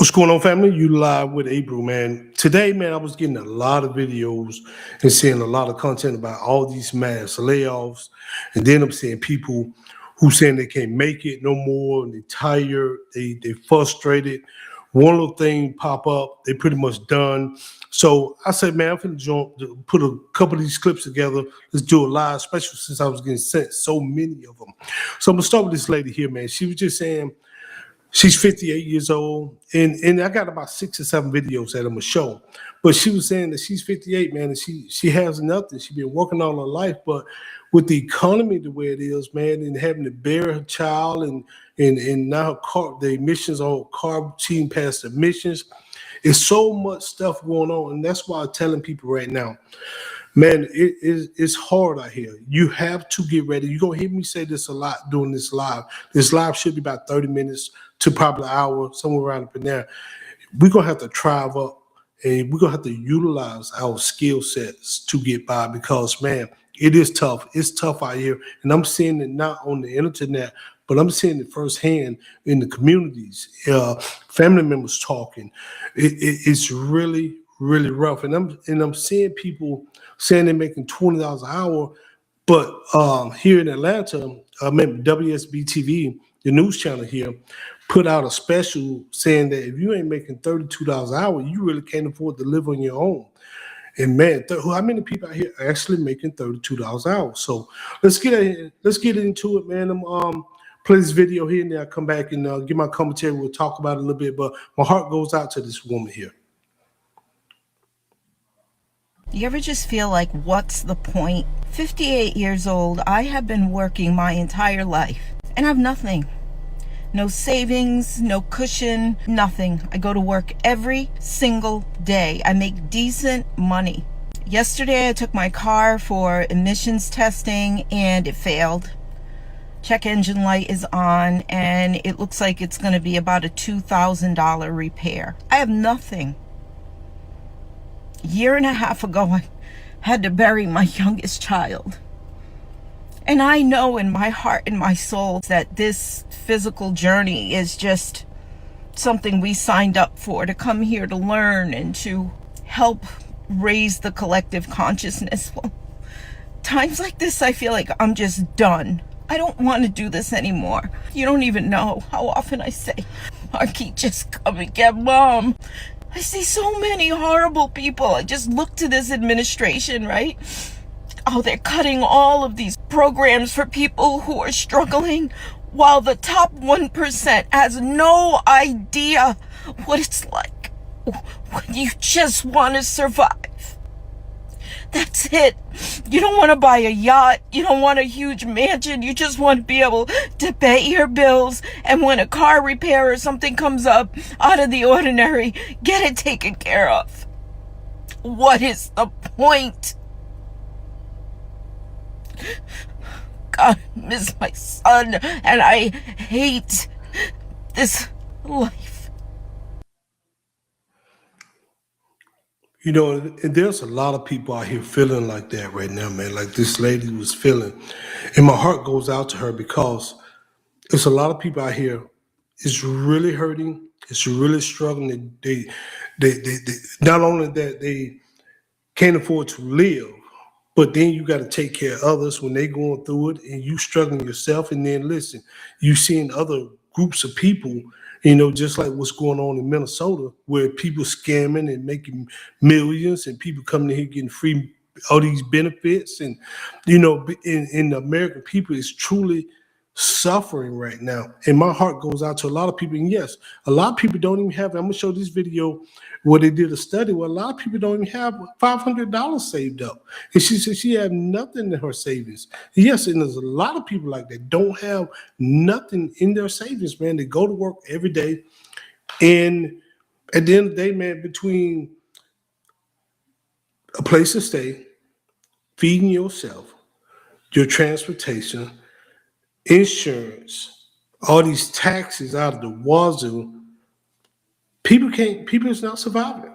What's going on, family? You live with April, man. Today, man, I was getting a lot of videos and seeing a lot of content about all these mass layoffs. And then I'm seeing people who saying they can't make it no more, and they're tired, they frustrated. One little thing pop up, they pretty much done. So I said, man, I'm finna put a couple of these clips together. Let's do a live special since I was getting sent so many of them. So I'm gonna start with this lady here, man. She was just saying, she's 58 years old, and I got about 6 or 7 videos that I'm gonna show. But she was saying that she's 58, man, and she has nothing. She's been working all her life, but with the economy the way it is, man, and having to bury her child, and now the emissions on her car, she past emissions. It's so much stuff going on, and that's why I'm telling people right now, man, it's hard out here. You have to get ready. You're going to hear me say this a lot during this live. This live should be about 30 minutes to probably an hour, somewhere around up in there. We're going to have to drive up, and we're going to have to utilize our skill sets to get by because, man, it is tough. It's tough out here. And I'm seeing it not on the internet, but I'm seeing it firsthand in the communities, family members talking. It's really, really rough. And I'm seeing people saying they're making $20 an hour, but here in Atlanta, WSB TV, the news channel here, put out a special saying that if you ain't making $32 an hour, you really can't afford to live on your own. And man, how many people out here are actually making $32 an hour? So let's get into it, man. Play this video here, and then I'll come back and give my commentary. We'll talk about it a little bit, but my heart goes out to this woman here. You ever just feel like, what's the point? 58 years old, I have been working my entire life, and I have nothing. No savings, no cushion, nothing. I go to work every single day. I make decent money. Yesterday, I took my car for emissions testing, and it failed. Check engine light is on, and it looks like it's going to be about a $2,000 repair. I have nothing. A year and a half ago, I had to bury my youngest child. And I know in my heart and my soul that this physical journey is just something we signed up for, to come here to learn and to help raise the collective consciousness. Well, times like this, I feel like I'm just done. I don't want to do this anymore. You don't even know how often I say, Marky, just come and get Mom. I see so many horrible people. I just look to this administration, right? Oh, they're cutting all of these programs for people who are struggling, while the top 1% has no idea what it's like when you just want to survive. That's it. You don't want to buy a yacht. You don't want a huge mansion. You just want to be able to pay your bills. And when a car repair or something comes up out of the ordinary, get it taken care of. What is the point? God, I miss my son, and I hate this life. You know, and there's a lot of people out here feeling like that right now, man, like this lady was feeling. And my heart goes out to her because there's a lot of people out here, it's really hurting, it's really struggling. They not only that they can't afford to live, but then you got to take care of others when they going through it, and you struggling yourself. And then listen, you seeing other groups of people, you know, just like what's going on in Minnesota, where people scamming and making millions, and people coming in here getting free all these benefits. And you know, in the American people is truly suffering right now. And my heart goes out to a lot of people. And yes, a lot of people don't even have, I'm gonna show this video where they did a study where a lot of people don't even have $500 saved up. And she said she had nothing in her savings. Yes, and there's a lot of people like that don't have nothing in their savings, man. They go to work every day. And at the end of the day, man, between a place to stay, feeding yourself, your transportation, insurance, all these taxes out of the wazoo, people is not surviving.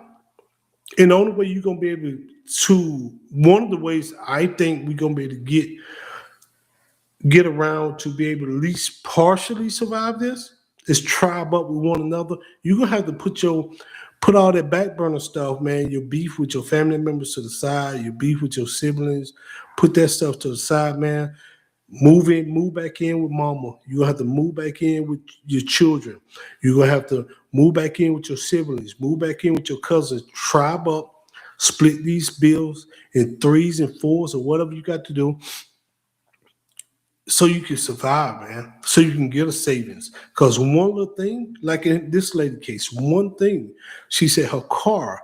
And the only way you're gonna be able to, one of the ways I think we're gonna be able to get around to be able to at least partially survive this Let's tribe up with one another. You're gonna have to put all that back burner stuff, man. Your beef with your family members to the side, your beef with your siblings, put that stuff to the side, man. Move back in with mama. You're gonna have to move back in with your children. You're gonna have to move back in with your siblings, move back in with your cousins, tribe up, split these bills in 3s and 4s or whatever you got to do so you can survive, man. So you can get a savings. Because one little thing, like in this lady case, one thing, she said her car,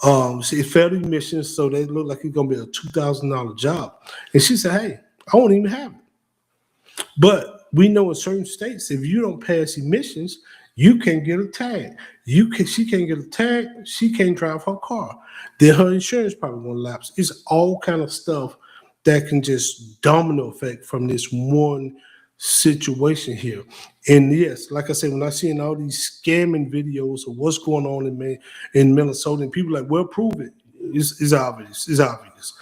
it failed emissions, so they look like it's gonna be a $2,000 job. And she said, hey, I won't even have it. But we know in certain states, if you don't pass emissions, you can't get a tag. She can't get a tag. She can't drive her car. Then her insurance probably won't lapse. It's all kind of stuff that can just domino effect from this one situation here. And yes, like I said, when I seen all these scamming videos of what's going on in Minnesota, and people like, well, prove it. It's obvious. It's obvious.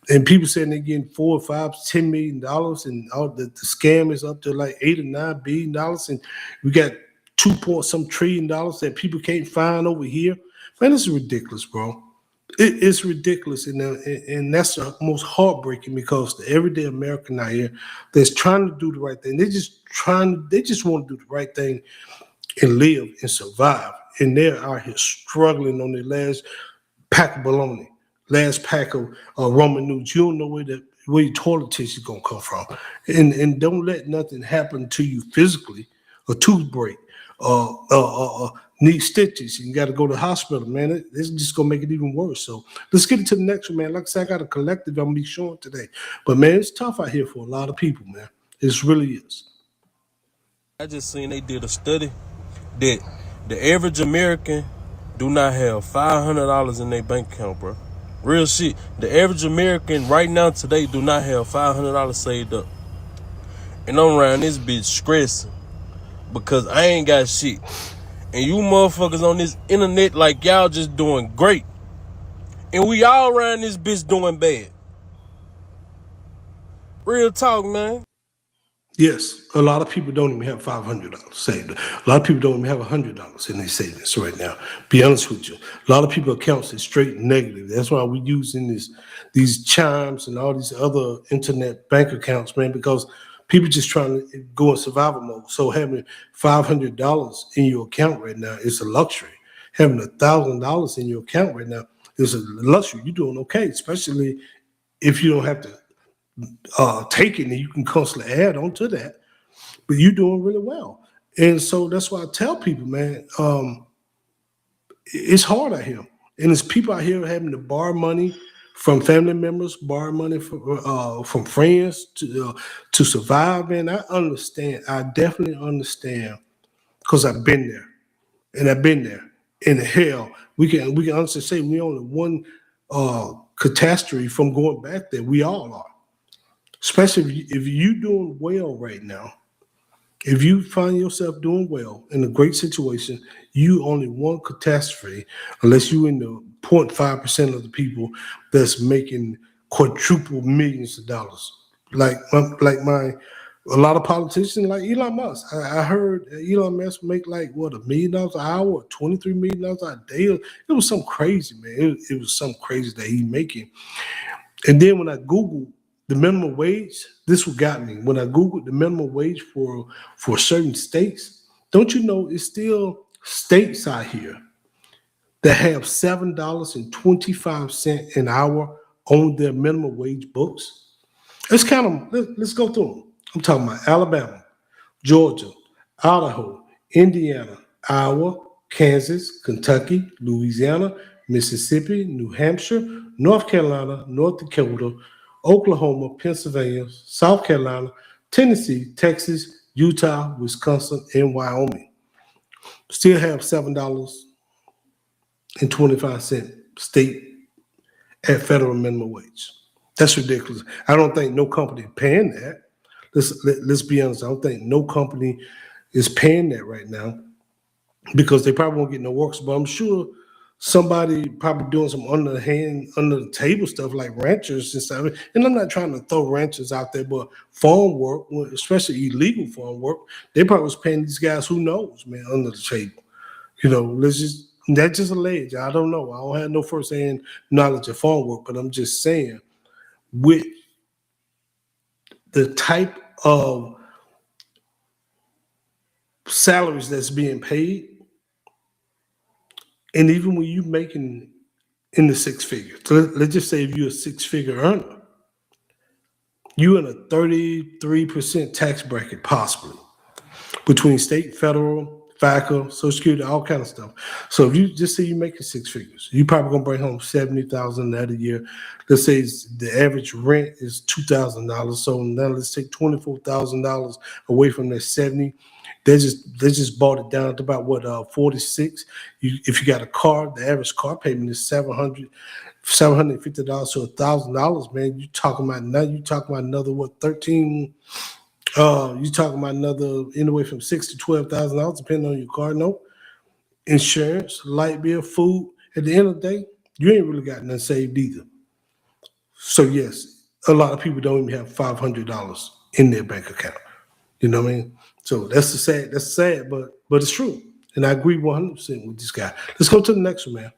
And people saying they're getting $4 or $5, $10 million, and all the scam is up to like $8 or $9 billion, and we got $2 trillion that people can't find over here. Man, this is ridiculous, bro. It's ridiculous, and that's the most heartbreaking, because the everyday American out here that's trying to do the right thing, they just want to do the right thing and live and survive, and they're out here struggling on their last pack of bologna. Last pack of Roman noodles. You don't know where your toilet tissue is gonna come from, and don't let nothing happen to you physically. A tooth break, need stitches, and you got to go to the hospital, man. It's just gonna make it even worse. So let's get into the next one, man. Like I said, I got a collective I'm gonna be showing today, but man, it's tough out here for a lot of people, man. It really is. I just seen they did a study that the average American do not have $500 in their bank account, bro. Real shit. The average American right now today do not have $500 saved up. And I'm around this bitch stressing because I ain't got shit. And you motherfuckers on this internet like y'all just doing great. And we all around this bitch doing bad. Real talk, man. Yes, a lot of people don't even have $500 saved. A lot of people don't even have $100 in their savings right now. Be honest with you, a lot of people accounts is straight negative. That's why we're using these Chimes and all these other internet bank accounts, man, because people just trying to go in survival mode. So having $500 in your account right now is a luxury. Having $1,000 in your account right now is a luxury. You're doing okay, especially if you don't have to take it, and you can constantly add on to that, but you're doing really well. And so that's why I tell people, man, it's hard out here, and it's people out here having to borrow money from family members, borrow money from friends to survive. Man, I understand. I definitely understand, because I've been there, and I've been there. In hell, we can honestly say we only one catastrophe from going back there. We all are. Especially if you're doing well right now, if you find yourself doing well in a great situation, you only one catastrophe, unless you're in the 0.5% of the people that's making quadruple millions of dollars. Like a lot of politicians, like Elon Musk. I heard Elon Musk make like $1 million an hour, or $23 million a day. It was something crazy, man. It was something crazy that he's making. And then when I Googled the minimum wage, this what got me. When I Googled the minimum wage for certain states, don't you know it's still states out here that have $7.25 an hour on their minimum wage books? Let's count them. Let's go through them. I'm talking about Alabama, Georgia, Idaho, Indiana, Iowa, Kansas, Kentucky, Louisiana, Mississippi, New Hampshire, North Carolina, North Dakota, Oklahoma, Pennsylvania, South Carolina, Tennessee, Texas, Utah, Wisconsin, and Wyoming. Still have $7.25 state at federal minimum wage. That's ridiculous. I don't think no company paying that. Let's be honest. I don't think no company is paying that right now, because they probably won't get no works. But I'm sure somebody probably doing some under the table stuff like ranchers and stuff. And I'm not trying to throw ranchers out there, but farm work, especially illegal farm work, they probably was paying these guys, who knows, man, under the table. That's just alleged. I don't know. I don't have no first-hand knowledge of farm work, but I'm just saying, with the type of salaries that's being paid, and even when you're making in the six figures, so let's just say if you're a six-figure earner, you're in a 33% tax bracket, possibly, between state, federal, FACA, Social Security, all kind of stuff. So if you just say you're making six figures, you're probably gonna bring home $70,000 that a year. Let's say the average rent is $2,000. So now let's take $24,000 away from that 70. They just bought it down to about what 46. If you got a car, the average car payment is $750 to $1,000, man. You talking about another what 13. You talking about another anywhere from $6,000 to $12,000, depending on your car. No insurance, light bill, food. At the end of the day, you ain't really got nothing saved either. So yes, a lot of people don't even have $500 in their bank account. You know what I mean? So that's sad, but it's true, and I agree 100% with this guy. Let's go to the next one, man.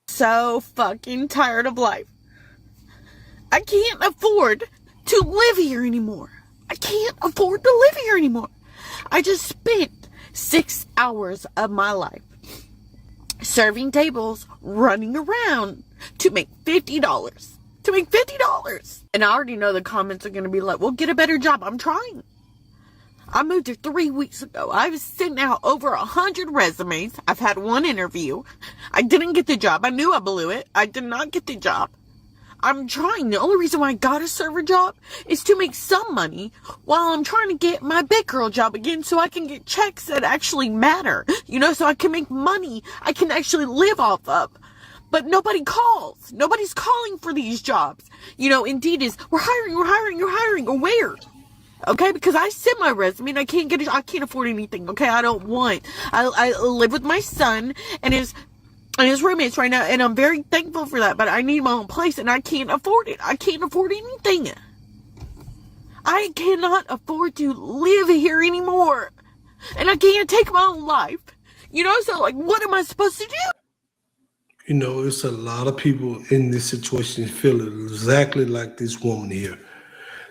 So fucking tired of life. I can't afford to live here anymore. I can't afford to live here anymore. I just spent 6 hours of my life serving tables, running around to make $50. To make $50. And I already know the comments are going to be like, well, get a better job. I'm trying. I moved here 3 weeks ago. I've sent out over 100 resumes. I've had one interview. I didn't get the job. I knew I blew it. I did not get the job. I'm trying. The only reason why I got a server job is to make some money while I'm trying to get my big girl job again so I can get checks that actually matter. So I can make money I can actually live off of. But nobody calls. Nobody's calling for these jobs. Indeed is, we're hiring. Or where? Okay, because I sent my resume and I can't afford anything. Okay, I live with my son and his roommates right now, and I'm very thankful for that, but I need my own place and I can't afford it. I can't afford anything. I cannot afford to live here anymore. And I can't take my own life. So what am I supposed to do? It's a lot of people in this situation feel exactly like this woman here.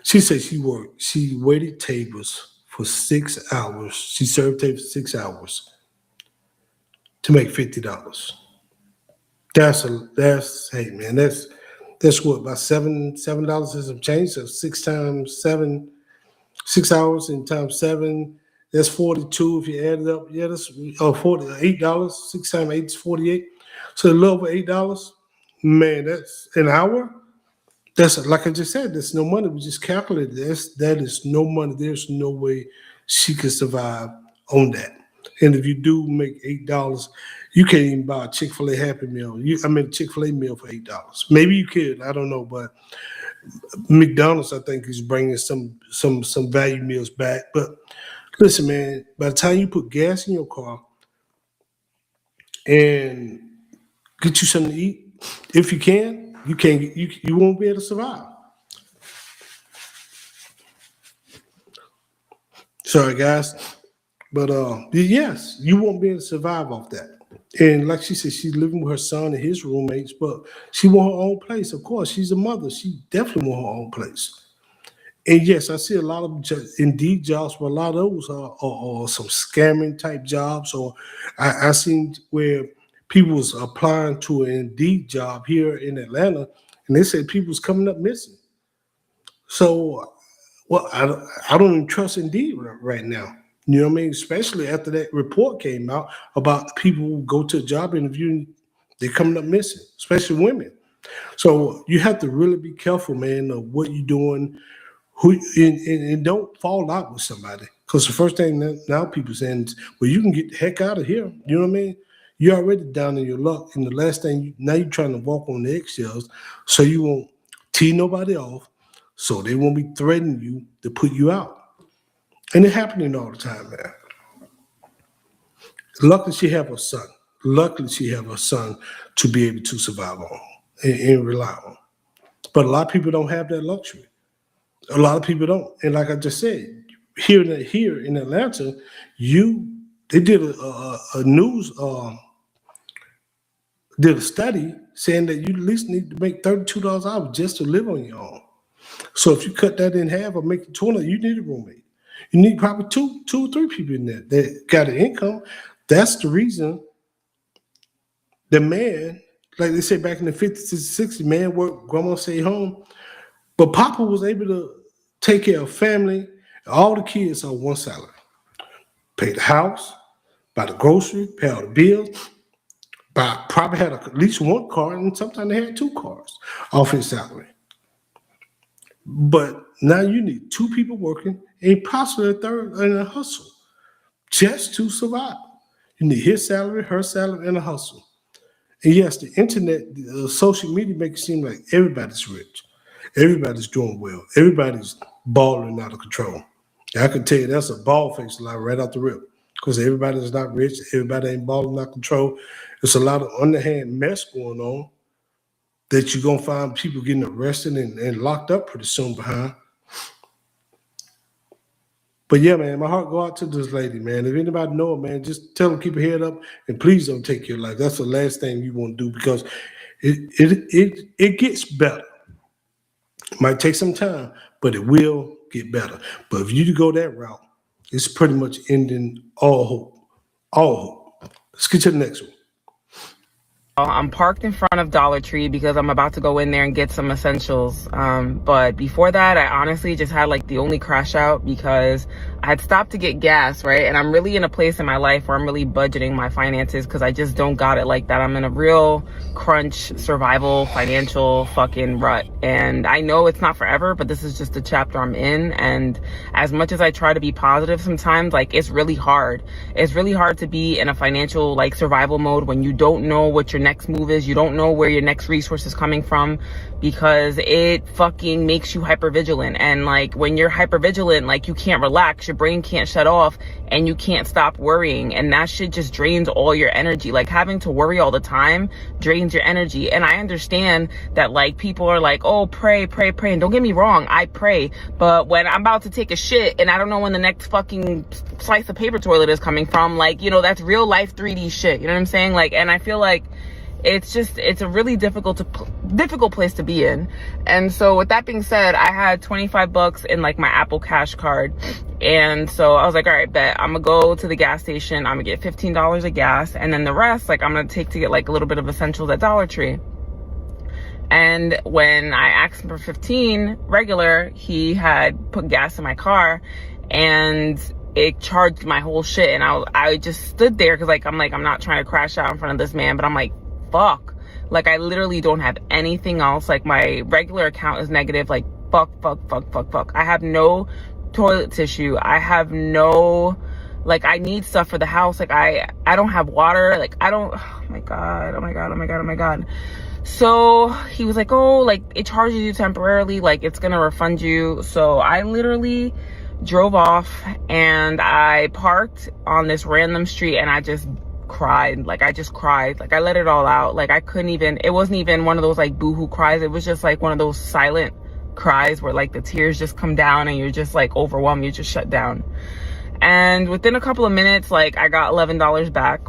She said she waited tables for 6 hours. She served tables for 6 hours to make $50. That's hey man, that's what, about $7 and some change. So 6 times 7, 6 hours and times 7, that's 42 if you add it up. Yeah, that's $8. 6 times 8 is 48. So a little over $8. Man, that's an hour. That's, like I just said, there's no money. We just calculated this. That is no money. There's no way she could survive on that. And if you do make $8, you can't even buy a Chick-fil-A Happy Meal. Chick-fil-A meal for $8. Maybe you could. I don't know, but McDonald's, I think, is bringing some value meals back. But listen, man, by the time you put gas in your car and get you something to eat, if you can, you won't be able to survive. Sorry, guys. But yes, you won't be able to survive off that. And like she said, she's living with her son and his roommates, but she want her own place. Of course, she's a mother. She definitely want her own place. And yes, I see a lot of Indeed jobs, but a lot of those are some scamming type jobs. Or I seen where people was applying to an Indeed job here in Atlanta, and they said people was coming up missing. So, I don't even trust Indeed right now. You know what I mean? Especially after that report came out about people who go to a job interview and they're coming up missing, especially women. So you have to really be careful, man, of what you're doing, and don't fall out with somebody. Because the first thing now people saying is, well, you can get the heck out of here. You know what I mean? You're already down in your luck. And the last thing, now you're trying to walk on the eggshells so you won't tee nobody off, so they won't be threatening you to put you out. And it's happening all the time, man. Luckily, she have a son. Luckily, she have her son to be able to survive on and rely on. But a lot of people don't have that luxury. A lot of people don't. And like I just said, here in Atlanta, they did a news did a study saying that you at least need to make $32 an hour just to live on your own. So if you cut that in half or make it 20, you need a roommate. You need probably two or three people in there that got an income. That's the reason the man, like they say back in the 50s and 60s, man worked, grandma stayed home. But Papa was able to take care of family, all the kids on one salary. Pay the house, buy the grocery, pay all the bills, probably had at least one car, and sometimes they had two cars off his salary. But now you need two people working and possibly a third in a hustle just to survive. You need his salary, her salary, and a hustle. And yes, the internet, social media make it seem like everybody's rich. Everybody's doing well. Everybody's balling out of control. And I can tell you that's a bald-faced lie right out the rip, because everybody's not rich. Everybody ain't balling out of control. There's a lot of underhand mess going on that you're going to find people getting arrested and locked up pretty soon behind. But yeah, man, my heart go out to this lady, man. If anybody know her, man, just tell them keep her head up and please don't take your life. That's the last thing you want to do, because it gets better. It might take some time, but it will get better. But if you go that route, it's pretty much ending all hope. All hope. Let's get to the next one. I'm parked in front of Dollar Tree because I'm about to go in there and get some essentials. But before that, I honestly just had like the only crash out because I had stopped to get gas, right? And I'm really in a place in my life where I'm really budgeting my finances because I just don't got it like that. I'm in a real crunch, survival, financial fucking rut. And I know it's not forever, but this is just the chapter I'm in. And as much as I try to be positive sometimes, like it's really hard. It's really hard to be in a financial like survival mode when you don't know what your next move is. You don't know where your next resource is coming from, because it fucking makes you hyper vigilant. And like when you're hyper vigilant, like you can't relax, your brain can't shut off, and you can't stop worrying, and that shit just drains all your energy. Like having to worry all the time drains your energy. And I understand that like people are like, oh, pray, and don't get me wrong, I pray, but when I'm about to take a shit and I don't know when the next fucking slice of paper toilet is coming from, like, you know, that's real life 3D shit, you know what I'm saying? Like, and I feel like it's a really difficult place to be in. And so with that being said, I had $25 in like my Apple Cash card. And so I was like, all right, bet I'm gonna go to the gas station. I'm gonna get $15 of gas. And then the rest, like I'm gonna take to get like a little bit of essentials at Dollar Tree. And when I asked him for 15 regular, he had put gas in my car and it charged my whole shit. And I just stood there because I'm not trying to crash out in front of this man, but I'm like, fuck, like I literally don't have anything else. Like my regular account is negative. Like fuck. I have no toilet tissue. I have no, like I need stuff for the house. Like I don't have water. Like I don't, oh my god. So he was like, oh, like it charges you temporarily, like it's gonna refund you. So I literally drove off and I parked on this random street and I just cried. Like I let it all out. Like I couldn't even, it wasn't even one of those like boohoo cries. It was just like one of those silent cries where like the tears just come down and you're just like overwhelmed, you just shut down. And within a couple of minutes, like I got $11 back,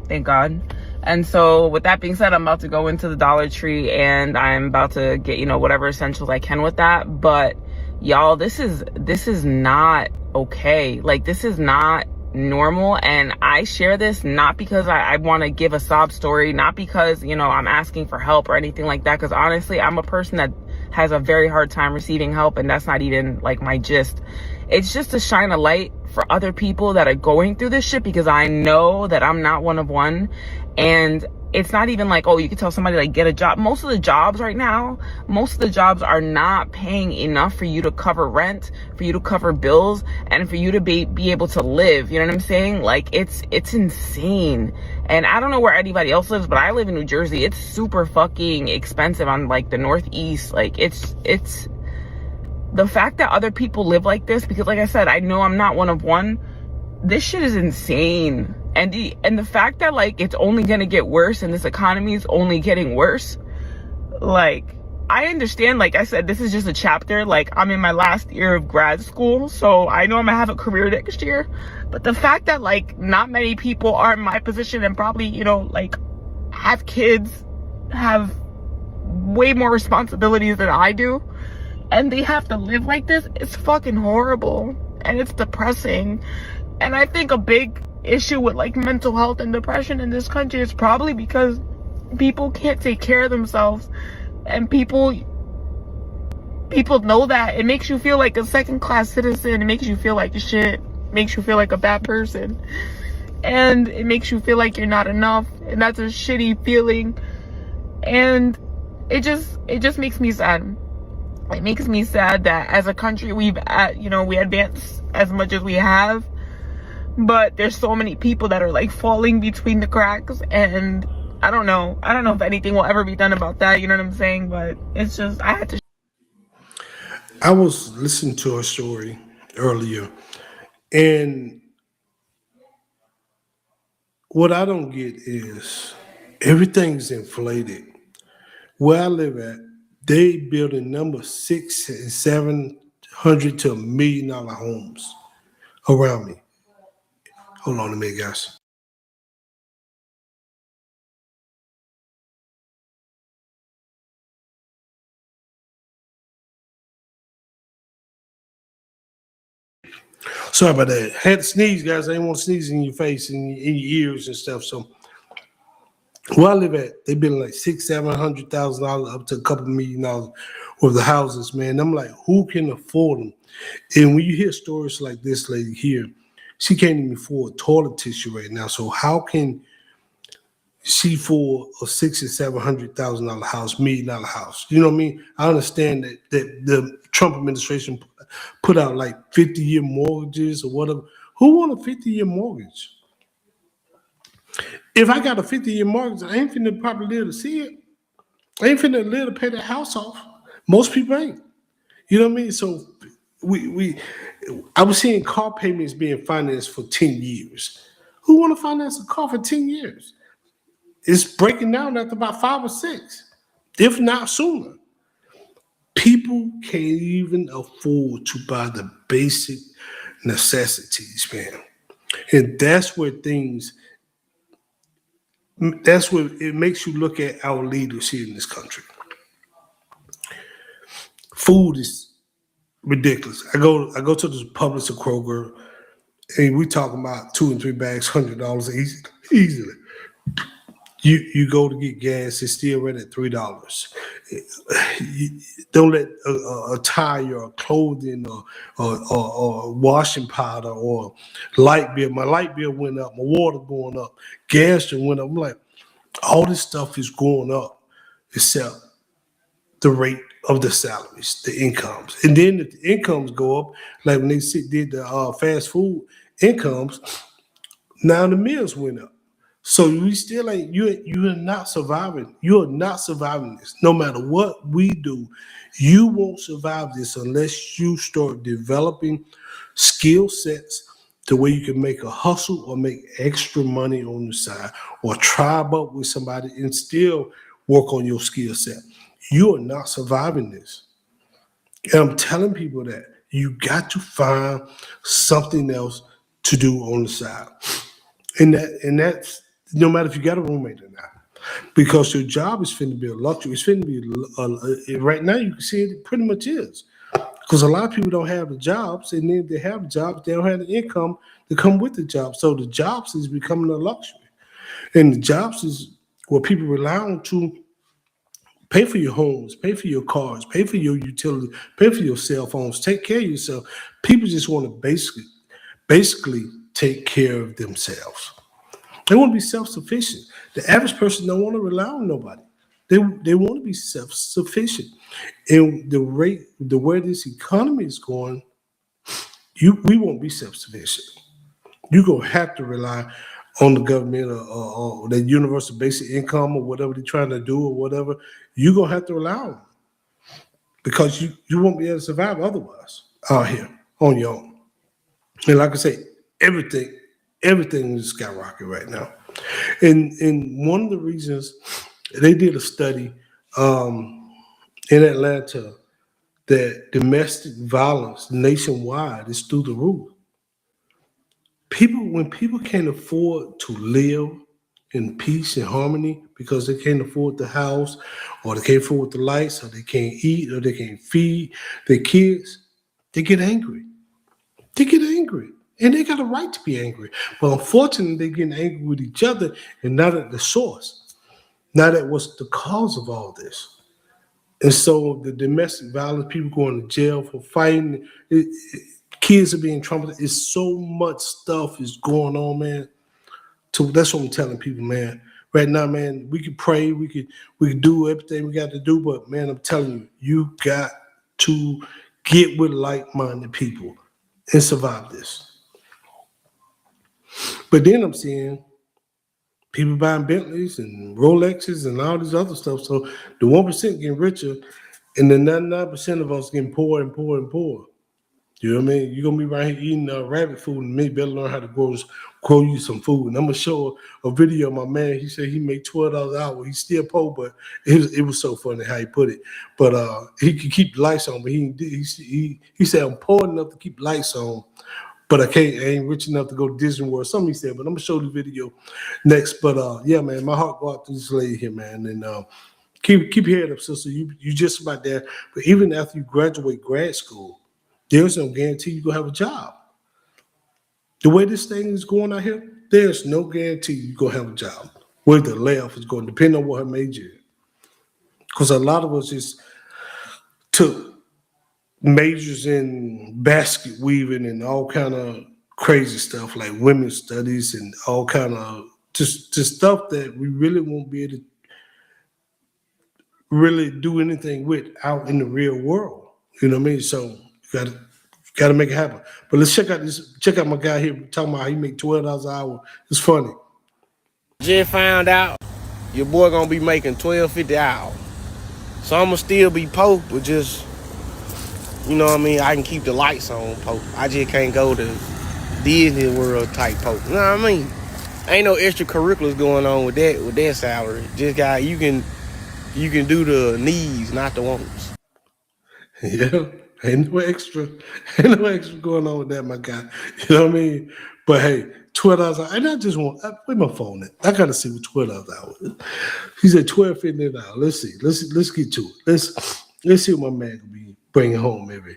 thank God. And so with that being said, I'm about to go into the Dollar Tree and I'm about to get, you know, whatever essentials I can with that. But y'all, this is not okay. Like this is not normal. And I share this not because I want to give a sob story, not because, you know, I'm asking for help or anything like that. Because honestly, I'm a person that has a very hard time receiving help, and that's not even like my gist. It's just to shine a light for other people that are going through this shit, because I know that I'm not one of one. And it's not even like, oh, you can tell somebody like get a job. Most of the jobs right now, are not paying enough for you to cover rent, for you to cover bills, and for you to be able to live. You know what I'm saying? Like it's insane. And I don't know where anybody else lives, but I live in New Jersey. It's super fucking expensive on like the Northeast. Like it's the fact that other people live like this, because like I said, I know I'm not one of one. this shit is insane. And the fact that like it's only gonna get worse and this economy is only getting worse, like, I understand, like I said, this is just a chapter. Like, I'm in my last year of grad school, so I know I'm gonna have a career next year. But the fact that like not many people are in my position and probably, you know, like have kids, have way more responsibilities than I do, and they have to live like this, it's fucking horrible and it's depressing. And I think a big issue with like mental health and depression in this country is probably because people can't take care of themselves, and people know that. It makes you feel like a second-class citizen. It makes you feel like shit. It makes you feel like a bad person, and it makes you feel like you're not enough, and that's a shitty feeling. And it just makes me sad. It makes me sad that as a country we advance as much as we have, but there's so many people that are like falling between the cracks, and I don't know if anything will ever be done about that, you know what I'm saying? But it's just, I had to. I was listening to a story earlier, and what I don't get is everything's inflated. Where I live at, they building number 600 and 700 to $1 million homes around me. Hold on a minute, guys. Sorry about that. Had to sneeze, guys. I didn't want to sneeze in your face and in your ears and stuff. So where I live at, they building like $600,000-$700,000 up to a couple $1 million worth of houses, man. I'm like, who can afford them? And when you hear stories like this lady here, she can't even afford toilet tissue right now. So how can she afford a $600,000-$700,000 house, $1 million house? You know what I mean? I understand that the Trump administration put out like 50-year mortgages or whatever. Who want a 50-year mortgage? If I got a 50-year mortgage, I ain't finna probably live to see it. I ain't finna live to pay that house off. Most people ain't. You know what I mean? So I was seeing car payments being financed for 10 years. Who want to finance a car for 10 years? It's breaking down after about 5 or 6, if not sooner. People can't even afford to buy the basic necessities, man. And that's where it makes you look at our leaders here in this country. Food is ridiculous. I go to the Publix or Kroger, and we talking about 2 and 3 bags, $100 easily. You go to get gas, it's still right at $3. Don't let a tire or clothing or washing powder or light bill. My light bill went up, my water going up, gas just went up. I'm like, all this stuff is going up except the rate of the salaries, the incomes. And then if the incomes go up, like when they did the fast food incomes, now the meals went up. So we still ain't, you are not surviving. You are not surviving this. No matter what we do, you won't survive this unless you start developing skill sets to where you can make a hustle or make extra money on the side or tribe up with somebody and still work on your skill set. You are not surviving this. And I'm telling people that you got to find something else to do on the side. And that's no matter if you got a roommate or not, because your job is finna be a luxury. It's finna be right now. You can see it pretty much is, because a lot of people don't have the jobs, and then they have jobs, they don't have the income to come with the job. So the jobs is becoming a luxury, and the jobs is what people rely on to pay for your homes, pay for your cars, pay for your utility, pay for your cell phones, take care of yourself. People just want to basically take care of themselves. They want to be self-sufficient. The average person don't want to rely on nobody. They want to be self-sufficient. And the way this economy is going, we won't be self-sufficient. You're going to have to rely on the government or the universal basic income or whatever they're trying to do or whatever. You're going to have to rely on them because you won't be able to survive otherwise out here on your own. And like I say, everything, everything is skyrocketing right now. And one of the reasons they did a study in Atlanta that domestic violence nationwide is through the roof. When people can't afford to live in peace and harmony because they can't afford the house, or they can't afford the lights, or they can't eat, or they can't feed their kids, they get angry. They get angry. And they got a right to be angry. But unfortunately, they're getting angry with each other and not at the source, not at what's the cause of all this. And so the domestic violence, people going to jail for fighting, kids are being traumatized. It's so much stuff is going on, man. So that's what I'm telling people, man. Right now, man, we can pray, we can do everything we got to do, but man, I'm telling you, you got to get with like-minded people and survive this. But then I'm seeing people buying Bentleys and Rolexes and all this other stuff. So the 1% getting richer, and the 99% of us getting poorer and poorer and poorer. You know what I mean? You're going to be right here eating rabbit food, and maybe better learn how to grow you some food. And I'm going to show a video of my man. He said he made $12 an hour. He's still poor, but it was so funny how he put it. But he could keep the lights on, but he said, I'm poor enough to keep lights on, but I ain't rich enough to go to Disney World. Something he said, but I'm going to show the video next. But yeah, man, my heart go out to this lady here, man. And keep your head up, sister. You just about there. But even after you graduate grad school, there's no guarantee you're going to have a job. The way this thing is going out here, there's no guarantee you're going to have a job. Where the layoff is going, depending on what her major is. Because a lot of us just took majors in basket weaving and all kind of crazy stuff like women's studies and all kind of just stuff that we really won't be able to really do anything with out in the real world. You know what I mean? So you gotta make it happen. But let's check out my guy here talking about how he make $12 an hour. It's funny. Just found out your boy gonna be making $12.50 an hour. So I'ma still be poor, but just, you know what I mean, I can keep the lights on poor. I just can't go to Disney World type poor. You know what I mean? Ain't no extracurriculars going on with that salary. Just you can do the needs, not the wants. Yeah. Ain't no extra going on with that, my guy. You know what I mean? But hey, $12 and I just want where my phone at? I gotta see what $12 an hour is. He said $12.50 an hour. Let's see. Let's get to it. Let's see what my man can be bringing home every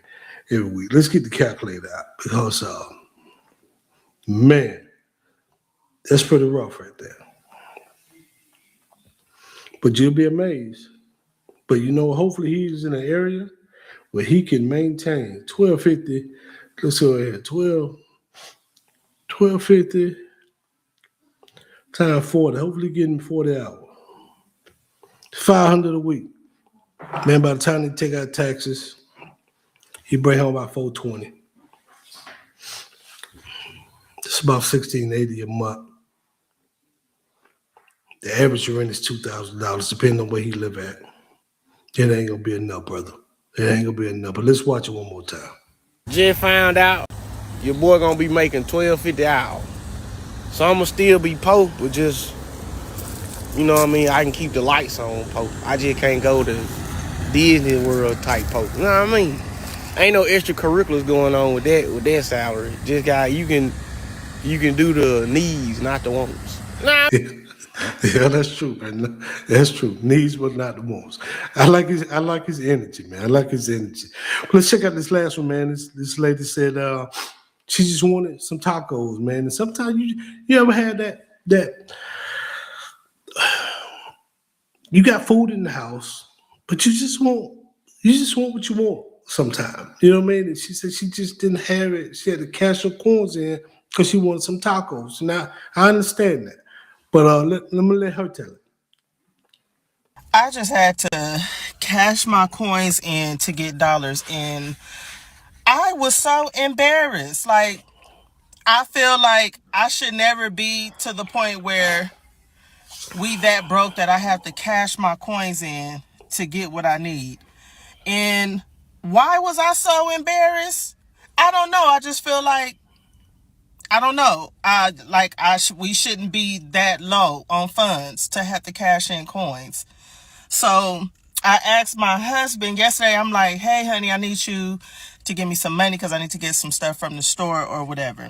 week. Let's get the calculator out because man, that's pretty rough right there. But you'll be amazed. But you know, hopefully he's in an area where he can maintain $12.50. Let's go ahead. $12.50 times 40. Hopefully getting 40 hours. $500 a week. Man, by the time they take out taxes, he bring home about $420. It's about $1,680 a month. The average rent is $2,000, depending on where he live at. It ain't gonna be enough, brother. It ain't gonna be enough. But let's watch it one more time. Just found out your boy gonna be making $12.50 an hour. So I'ma still be poor, but just, you know what I mean, I can keep the lights on poor. I just can't go to Disney World type poor. You know what I mean? Ain't no extracurriculars going on with that salary. Just you can do the needs, not the wants. Nah. Yeah, that's true, man. That's true. Needs but not the wants. I like his energy, man. I like his energy. But let's check out this last one, man. This lady said she just wanted some tacos, man. And sometimes you ever had that you got food in the house, but you just want what you want sometimes. You know what I mean? And she said she just didn't have it. She had to cash her coins in because she wanted some tacos. Now I understand that. But let me let her tell it. I just had to cash my coins in to get dollars, and I was so embarrassed. Like, I feel like I should never be to the point where we that broke that I have to cash my coins in to get what I need. And why was I so embarrassed? I don't know. I just feel like I don't know. We shouldn't be that low on funds to have to cash in coins. So I asked my husband yesterday, I'm like, hey honey, I need you to give me some money because I need to get some stuff from the store or whatever.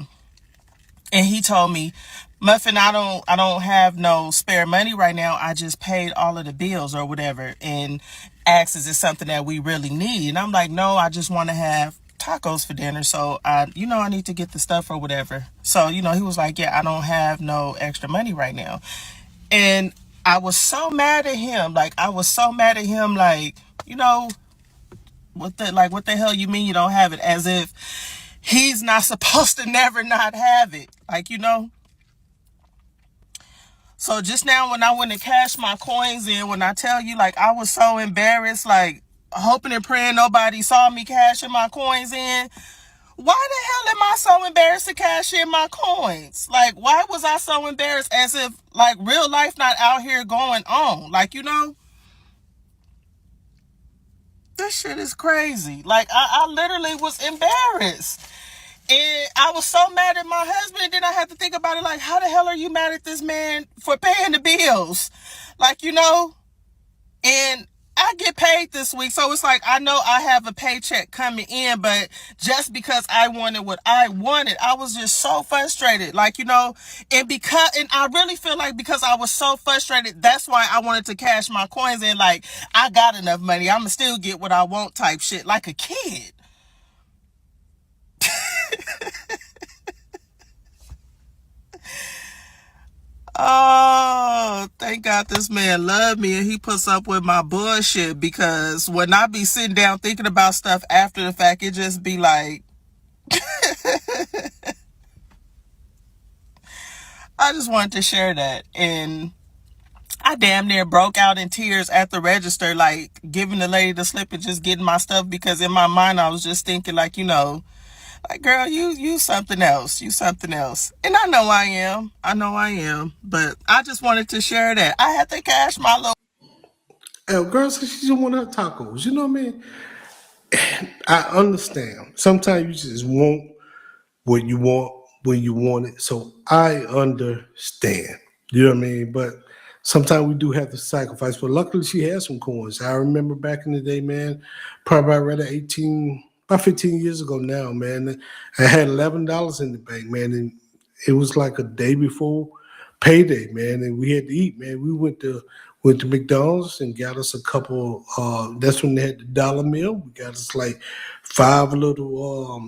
And he told me, Muffin, I don't have no spare money right now. I just paid all of the bills or whatever. And asked, is it something that we really need? And I'm like, no, I just want to have tacos for dinner. So I need to get the stuff or whatever. So, he was like, yeah, I don't have no extra money right now. And I was so mad at him. Like, what the hell you mean you don't have it? As if he's not supposed to never not have it. So just now when I went to cash my coins in, when I tell you, I was so embarrassed, hoping and praying nobody saw me cashing my coins in. Why the hell am I so embarrassed to cash in my coins? Why was I so embarrassed? As if, real life not out here going on. This shit is crazy. I literally was embarrassed. And I was so mad at my husband. And then I had to think about it, how the hell are you mad at this man for paying the bills? And I get paid this week. So it's I know I have a paycheck coming in, but just because I wanted what I wanted, I was just so frustrated. And I really feel because I was so frustrated, that's why I wanted to cash my coins in. I got enough money, I'ma still get what I want type shit, like a kid. Oh, thank God this man loved me and he puts up with my bullshit, because when I be sitting down thinking about stuff after the fact, it just be like, I just wanted to share that. And I damn near broke out in tears at the register, giving the lady the slip and just getting my stuff, because in my mind I was just thinking girl, you something else. You something else. And I know I am. But I just wanted to share that. I had to cash my little. Girl said she just want her tacos. You know what I mean? I understand. Sometimes you just want what you want when you want it. So I understand. You know what I mean? But sometimes we do have to sacrifice. But luckily she had some coins. I remember back in the day, man, probably about 15 years ago now, man. I had $11 in the bank, man, and it was like a day before payday, man, and we had to eat, man. We went to McDonald's and got us a couple. That's when they had the dollar meal. We got us 5 little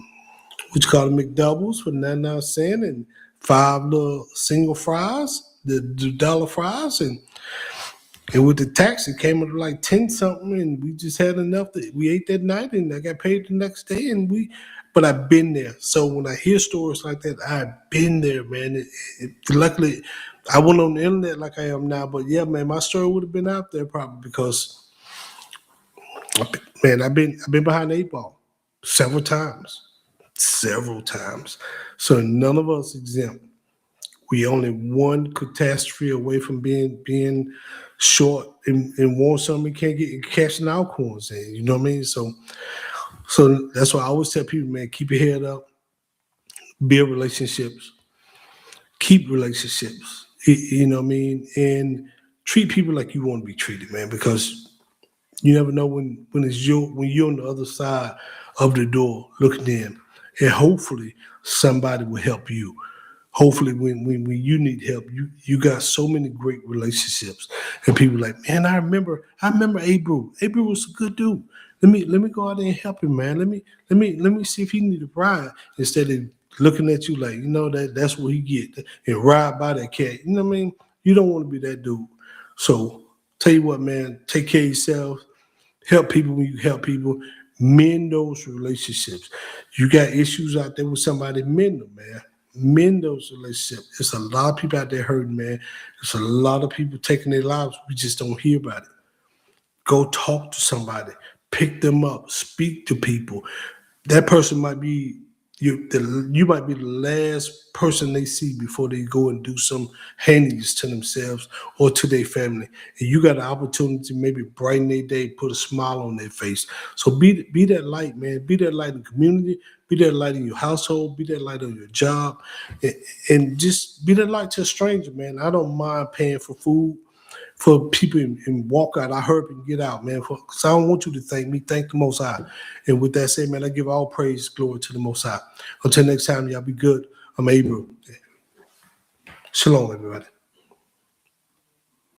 what you call them, McDoubles for 99 cents, and 5 little single fries, the dollar fries, and with the tax, it came up to 10 something, and we just had enough that we ate that night, and I got paid the next day, but I've been there. So when I hear stories like that, I've been there, man. Luckily, I wasn't on the internet like I am now, but yeah, man, my story would have been out there probably because, man, I've been behind the 8 ball several times. So none of us exempt. We only one catastrophe away from being short and want something we can't get, cashing our coins in. You know what I mean? So that's why I always tell people, man, keep your head up, build relationships, keep relationships. You know what I mean? And treat people like you want to be treated, man, because you never know when you're on the other side of the door looking in, and hopefully somebody will help you. Hopefully, when you need help, you got so many great relationships, and people man, I remember Abru. Abru was a good dude. Let me go out there and help him, man. Let me see if he need a ride, instead of looking at you that's what he get, and ride by that cat. You know what I mean? You don't want to be that dude. So tell you what, man, take care of yourself. Help people when you help people. Mend those relationships. You got issues out there with somebody, mend them, man. Mend those relationships. There's a lot of people out there hurting, man. There's a lot of people taking their lives. We just don't hear about it. Go talk to somebody. Pick them up. Speak to people. That person might be you might be the last person they see before they go and do some handies to themselves or to their family. And you got an opportunity to maybe brighten their day, put a smile on their face. So be that light, man. Be that light in the community. Be that light in your household. Be that light on your job. And just be that light to a stranger, man. I don't mind paying for food for people in walk out. I heard and get out, man. Because I don't want you to thank me. Thank the Most High. And with that said, man, I give all praise, glory to the Most High. Until next time, y'all be good. I'm Abram. Shalom, everybody.